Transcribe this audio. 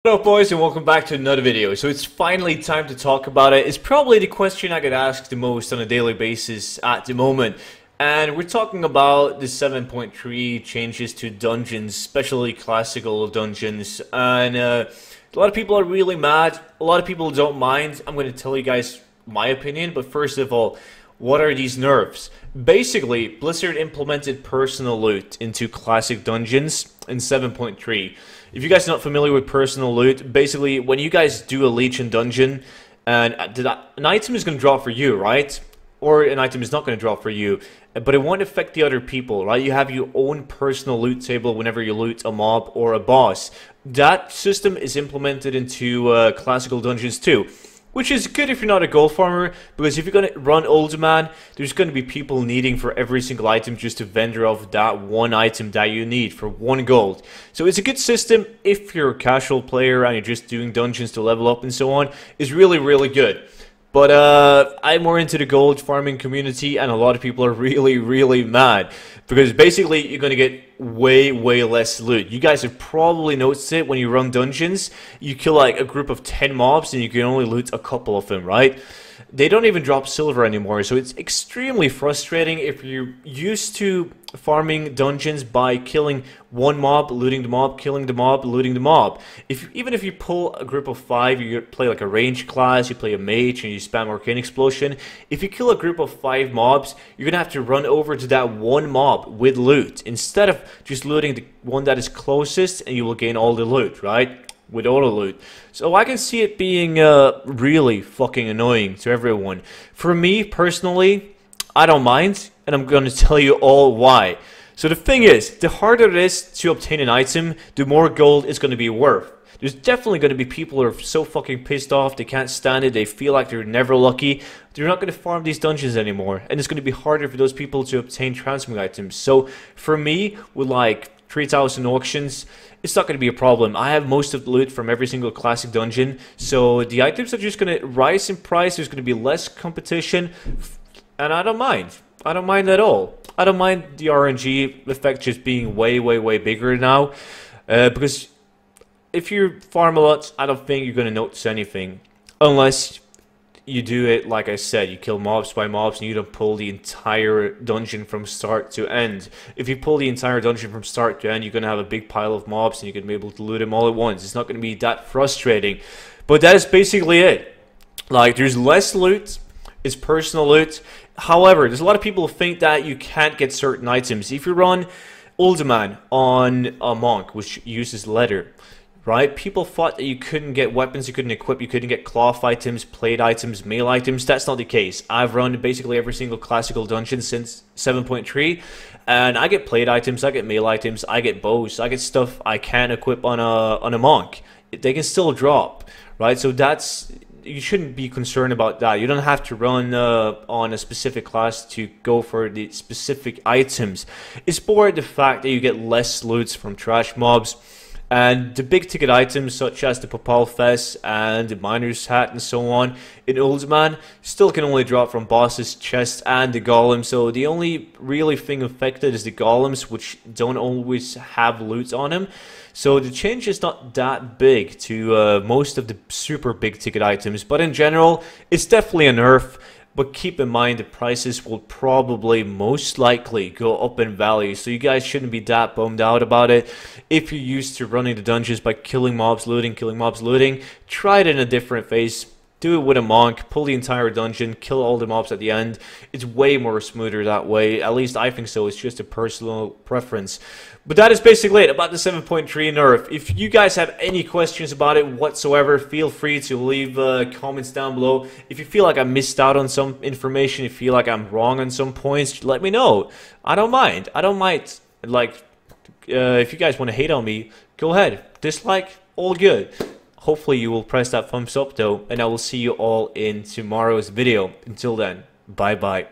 Hello boys and welcome back to another video. So it's finally time to talk about it. It's probably the question I get asked the most on a daily basis at the moment. And we're talking about the 7.3 changes to dungeons, especially classical dungeons. And a lot of people are really mad. A lot of people don't mind. I'm going to tell you guys my opinion. But first of all, what are these nerfs? Basically, Blizzard implemented personal loot into classic dungeons in 7.3. If you guys are not familiar with personal loot, basically when you guys do a Legion dungeon and an item is going to drop for you, right? Or an item is not going to drop for you, but it won't affect the other people, right? You have your own personal loot table whenever you loot a mob or a boss. That system is implemented into classical dungeons too. Which is good if you're not a gold farmer, because if you're going to run Old Man, there's going to be people needing for every single item just to vendor off that one item that you need for 1 gold. So it's a good system if you're a casual player and you're just doing dungeons to level up and so on. It's really, really good. But I'm more into the gold farming community, and a lot of people are really, really mad. Because basically, you're going to get way, way less loot. You guys have probably noticed it when you run dungeons. You kill like a group of 10 mobs, and you can only loot a couple of them, right? They don't even drop silver anymore, so it's extremely frustrating if you're used to farming dungeons by killing one mob, looting the mob, killing the mob, looting the mob. Even if you pull a group of 5, you play like a range class, you play a mage, and you spam Arcane Explosion. If you kill a group of 5 mobs, you're gonna have to run over to that one mob with loot, instead of just looting the one that is closest, and you will gain all the loot, right? With auto loot. So I can see it being really fucking annoying to everyone. For me personally, I don't mind, and I'm going to tell you all why. So the thing is, the harder it is to obtain an item, the more gold it's going to be worth. There's definitely going to be people who are so fucking pissed off, they can't stand it, they feel like they're never lucky. They're not going to farm these dungeons anymore, and it's going to be harder for those people to obtain transmog items. So for me, with like 3,000 auctions, it's not going to be a problem. I have most of the loot from every single classic dungeon, so the items are just going to rise in price. There's going to be less competition, and I don't mind. I don't mind at all. I don't mind the RNG effect just being way, way, way bigger now, because if you farm a lot, I don't think you're going to notice anything, unless you do it like I said, you kill mobs by mobs and you don't pull the entire dungeon from start to end. If you pull the entire dungeon from start to end, you're going to have a big pile of mobs and you're going to be able to loot them all at once. It's not going to be that frustrating. But that is basically it. Like, there's less loot. It's personal loot. However, there's a lot of people who think that you can't get certain items. If you run Old Man on a monk, which uses leather, right? People thought that you couldn't get weapons, you couldn't equip, you couldn't get cloth items, plate items, mail items. That's not the case. I've run basically every single classical dungeon since 7.3, and I get plate items, I get mail items, I get bows, I get stuff I can equip on a monk. They can still drop, right? So that's, you shouldn't be concerned about that. You don't have to run on a specific class to go for the specific items. It's more the fact that you get less loots from trash mobs. And the big ticket items such as the Popal Fess and the Miner's Hat and so on in Old Man still can only drop from bosses, chests and the golems. So the only really thing affected is the golems, which don't always have loot on them. So the change is not that big to most of the super big ticket items. But in general, it's definitely a nerf. But keep in mind the prices will probably most likely go up in value, so you guys shouldn't be that bummed out about it. If you're used to running the dungeons by killing mobs, looting, try it in a different phase. Do it with a monk, pull the entire dungeon, kill all the mobs at the end. It's way more smoother that way, at least I think so. It's just a personal preference. But that is basically it about the 7.3 nerf. If you guys have any questions about it whatsoever, feel free to leave comments down below. If you feel like I missed out on some information, if you feel like I'm wrong on some points, let me know. I don't mind. I don't mind. Like, if you guys want to hate on me, go ahead. Dislike, all good. Hopefully you will press that thumbs up though, and I will see you all in tomorrow's video. Until then, bye bye.